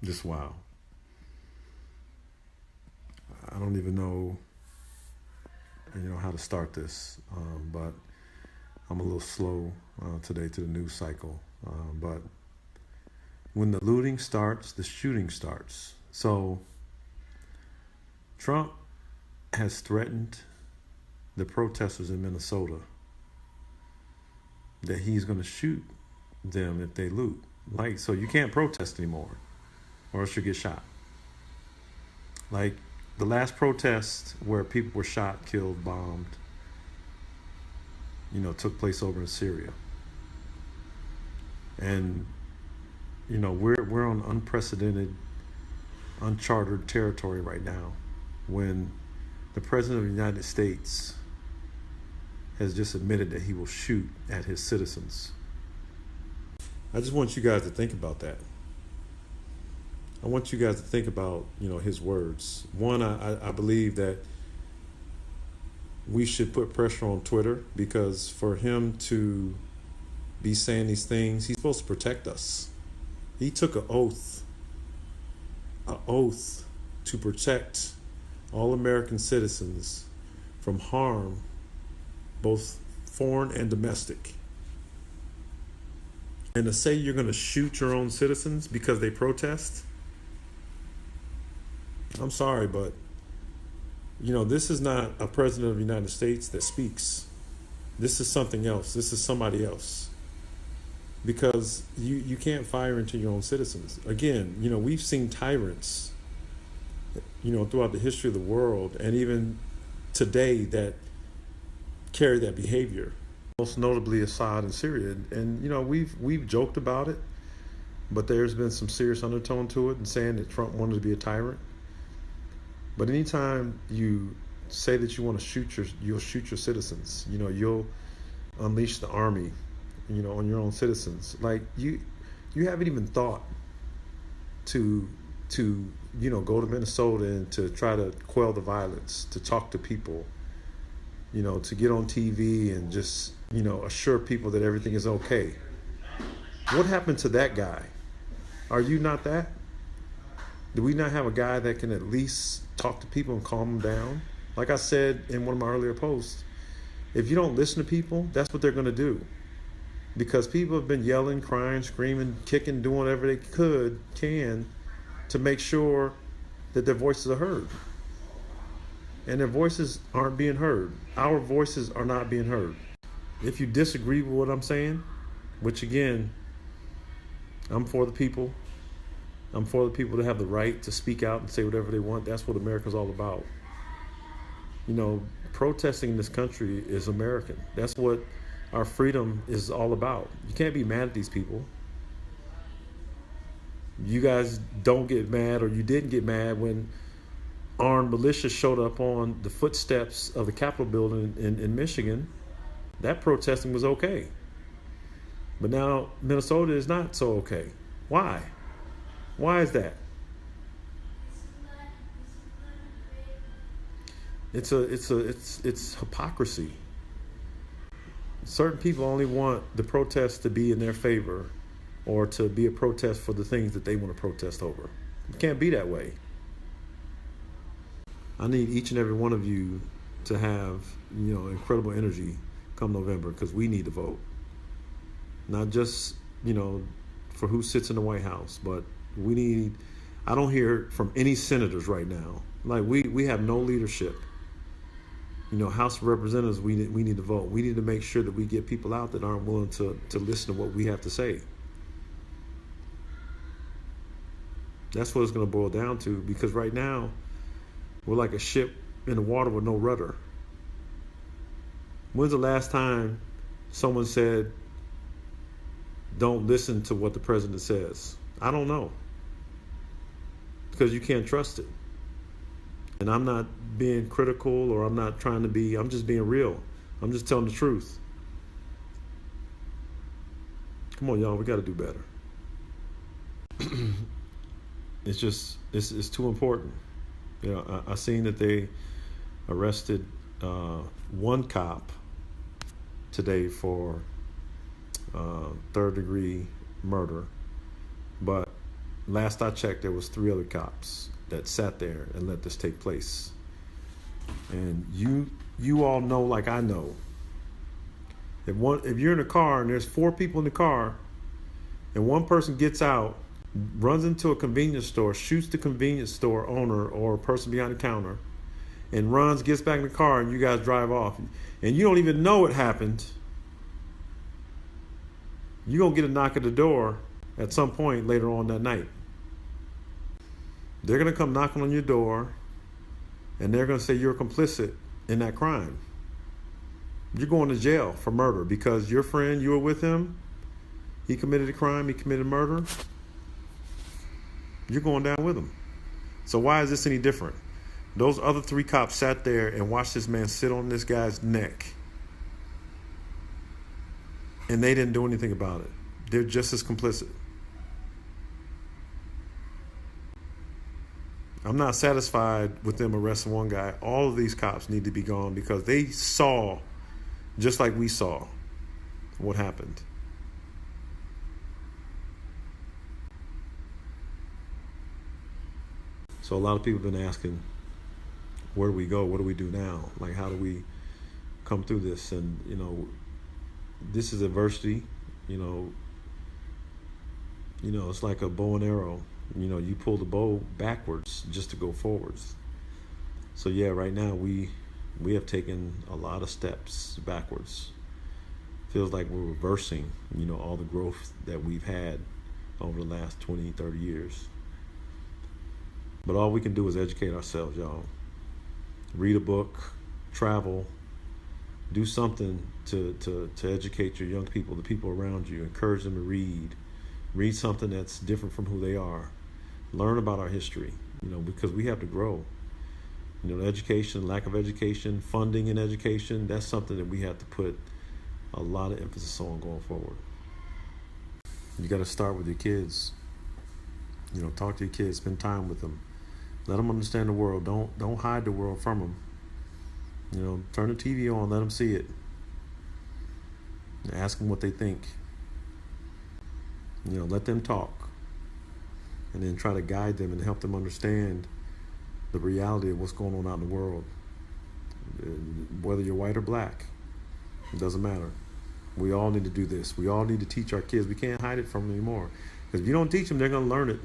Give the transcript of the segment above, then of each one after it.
Just wow. I don't even know, how to start this, but I'm a little slow today to the news cycle. But when the looting starts, the shooting starts. So Trump has threatened the protesters in Minnesota that he's going to shoot them if they loot. Like, so you can't protest anymore, or else you get shot. Like the last protest where people were shot, killed, bombed, took place over in Syria. And we're on unprecedented, uncharted territory right now when the president of the United States has just admitted that he will shoot at his citizens. I just want you guys to think about that. I want you guys to think about, his words. One, I believe that we should put pressure on Twitter, because for him to be saying these things, he's supposed to protect us. He took an oath to protect all American citizens from harm, both foreign and domestic. And to say you're going to shoot your own citizens because they protest, I'm sorry, but this is not a president of the United States that speaks. This is something else. This is somebody else. Because you can't fire into your own citizens. Again, we've seen tyrants, throughout the history of the world, and even today, that carry that behavior. Most notably Assad in Syria. And we've joked about it, but there's been some serious undertone to it, and saying that Trump wanted to be a tyrant. But anytime you say that you want to you'll shoot your citizens. You'll unleash the army, on your own citizens. Like you haven't even thought to go to Minnesota and to try to quell the violence, to talk to people, to get on TV and just assure people that everything is okay. What happened to that guy? Are you not that? Do we not have a guy that can at least talk to people and calm them down? Like I said in one of my earlier posts, if you don't listen to people, that's what they're going to do. Because people have been yelling, crying, screaming, kicking, doing whatever they can to make sure that their voices are heard. And their voices aren't being heard. Our voices are not being heard. If you disagree with what I'm saying, which again, I'm for the people. I'm for the people to have the right to speak out and say whatever they want. That's what America's all about. Protesting in this country is American. That's what our freedom is all about. You can't be mad at these people. You guys don't get mad, or you didn't get mad when armed militia showed up on the footsteps of the Capitol building in Michigan. That protesting was okay. But now Minnesota is not so okay. Why? Why is that? It's hypocrisy. Certain people only want the protest to be in their favor, or to be a protest for the things that they want to protest over. It can't be that way. I need each and every one of you to have, incredible energy come November, because we need to vote. Not just, for who sits in the White House, but I don't hear from any senators right now. Like we have no leadership. House of Representatives, we need to vote. We need to make sure that we get people out that aren't willing to listen to what we have to say. That's what it's going to boil down to, because right now we're like a ship in the water with no rudder. When's the last time someone said, don't listen to what the president says? I don't know. Because you can't trust it. And I'm not being critical, or I'm not trying to be, I'm just being real. I'm just telling the truth. Come on, y'all, we got to do better. It's too important. I seen that they arrested one cop today for third-degree murder, but Last I checked, there was 3 other cops that sat there and let this take place. And you all know, like I know, if you're in a car and there's 4 people in the car, and one person gets out, runs into a convenience store, shoots the convenience store owner or person behind the counter, and runs, gets back in the car, and you guys drive off, and you don't even know it happened, you're going to get a knock at the door at some point later on that night. They're going to come knocking on your door, and they're going to say you're complicit in that crime. You're going to jail for murder because your friend, you were with him, he committed a crime, he committed murder. You're going down with him. So why is this any different? Those other 3 cops sat there and watched this man sit on this guy's neck. And they didn't do anything about it. They're just as complicit. I'm not satisfied with them arresting one guy. All of these cops need to be gone because they saw, just like we saw, what happened. So a lot of people have been asking, where do we go? What do we do now? Like, how do we come through this? And, this is adversity. It's like a bow and arrow. You pull the bow backwards just to go forwards. So yeah, right now we have taken a lot of steps backwards. Feels like we're reversing, all the growth that we've had over the last 20, 30 years. But all we can do is educate ourselves, y'all. Read a book, travel, do something to educate your young people, the people around you. Encourage them to read. Read something that's different from who they are. Learn about our history, because we have to grow. Education, lack of education, funding in education, that's something that we have to put a lot of emphasis on going forward. You got to start with your kids. Talk to your kids, spend time with them. Let them understand the world. Don't hide the world from them. Turn the TV on, let them see it. Ask them what they think. Let them talk. And then try to guide them and help them understand the reality of what's going on out in the world. Whether you're white or black, it doesn't matter. We all need to do this. We all need to teach our kids. We can't hide it from them anymore. Because if you don't teach them, they're going to learn it.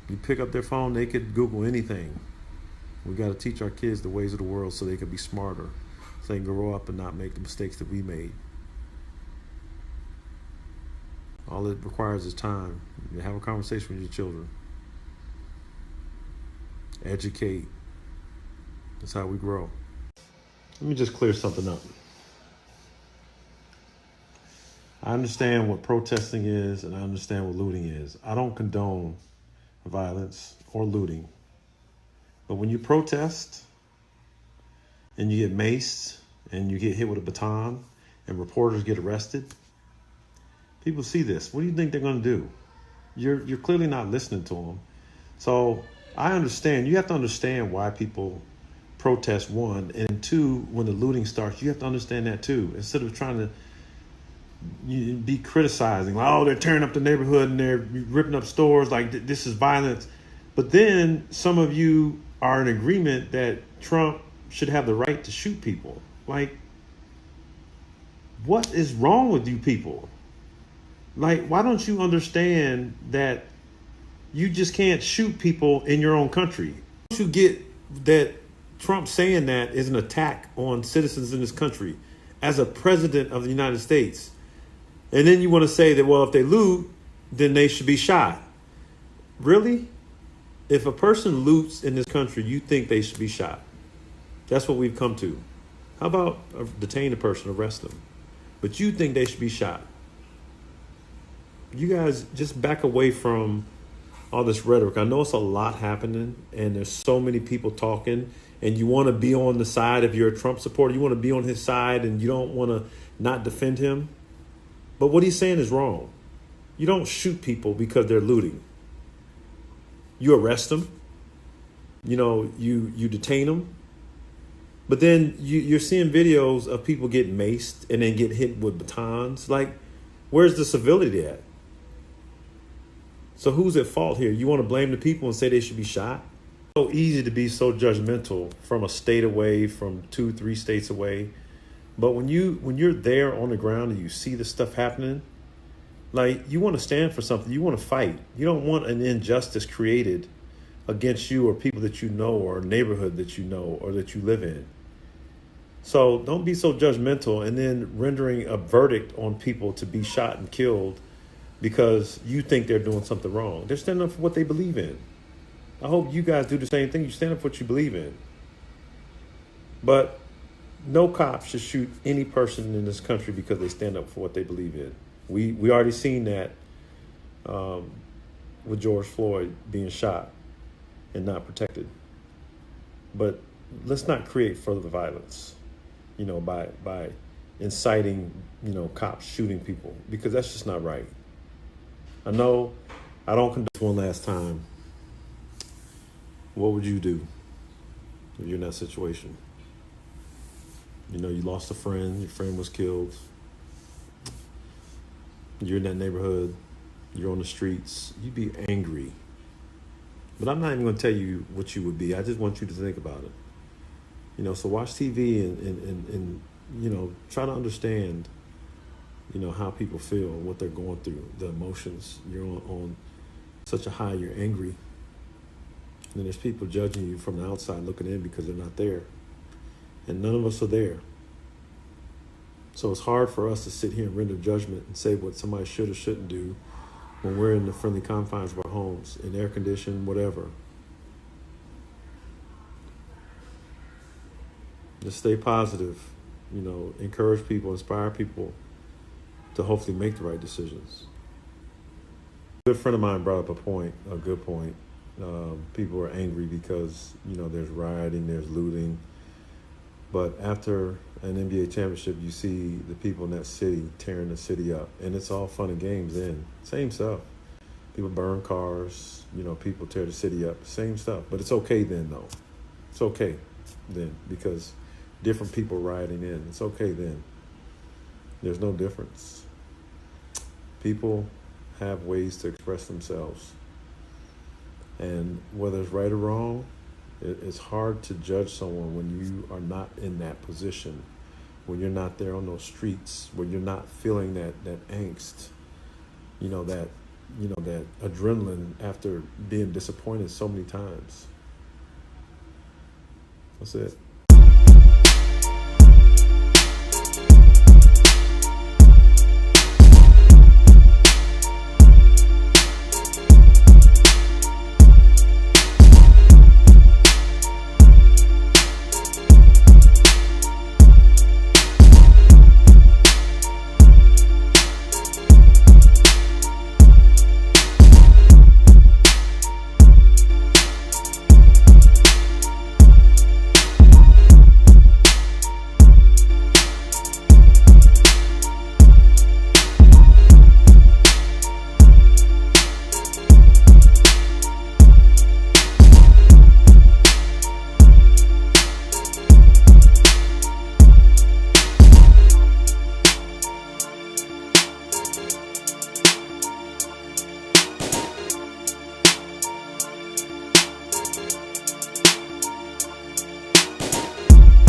You pick up their phone, they could Google anything. We got to teach our kids the ways of the world so they can be smarter, so they can grow up and not make the mistakes that we made. All it requires is time. You have a conversation with your children. Educate. That's how we grow. Let me just clear something up. I understand what protesting is, and I understand what looting is. I don't condone violence or looting. But when you protest and you get maced and you get hit with a baton and reporters get arrested, people see this. What do you think they're going to do? You're clearly not listening to them. So I understand. You have to understand why people protest, one. And two, when the looting starts, you have to understand that too. Instead of trying to be criticizing, like, oh, they're tearing up the neighborhood and they're ripping up stores, like this is violence. But then some of you are in agreement that Trump should have the right to shoot people. Like, what is wrong with you people? Like, why don't you understand that you just can't shoot people in your own country? Why don't you get that Trump saying that is an attack on citizens in this country as a president of the United States? And then you want to say that, well, if they loot, then they should be shot. Really? If a person loots in this country, you think they should be shot. That's what we've come to. How about detain a person, arrest them? But you think they should be shot. You guys just back away from all this rhetoric. I know it's a lot happening and there's so many people talking, and you want to be on the side, if you're a Trump supporter, you want to be on his side and you don't want to not defend him. But what he's saying is wrong. You don't shoot people because they're looting. You arrest them. You detain them. But then you're seeing videos of people getting maced and then get hit with batons. Like, where's the civility at? So who's at fault here? You want to blame the people and say they should be shot? So easy to be so judgmental from a state away, from 2, 3 states away. But when you're there on the ground and you see the stuff happening, like, you want to stand for something. You want to fight. You don't want an injustice created against you or people that you know or a neighborhood that you know or that you live in. So don't be so judgmental and then rendering a verdict on people to be shot and killed because you think they're doing something wrong. They're standing up for what they believe in. I hope you guys do the same thing. You stand up for what you believe in. But no cop should shoot any person in this country because they stand up for what they believe in. We already seen that with George Floyd being shot and not protected. But let's not create further violence, by inciting, cops shooting people, because that's just not right. I know I don't condone this. One last time. What would you do if you're in that situation? You lost a friend, your friend was killed. You're in that neighborhood, you're on the streets, you'd be angry. But I'm not even going to tell you what you would be. I just want you to think about it. So watch TV and try to understand, how people feel, what they're going through, the emotions. You're on such a high, you're angry. And then there's people judging you from the outside looking in because they're not there. And none of us are there. So it's hard for us to sit here and render judgment and say what somebody should or shouldn't do when we're in the friendly confines of our homes, in air conditioning, whatever. Just stay positive, encourage people, inspire people to hopefully make the right decisions. A good friend of mine brought up a good point. People are angry because, there's rioting, there's looting. But after an NBA championship, you see the people in that city tearing the city up. And it's all fun and games then. Same stuff. People burn cars, people tear the city up. Same stuff. But it's okay then, though. It's okay then, because different people rioting in. It's okay then. There's no difference. People have ways to express themselves. And whether it's right or wrong, it's hard to judge someone when you are not in that position, when you're not there on those streets, when you're not feeling that angst, that adrenaline after being disappointed so many times. That's it.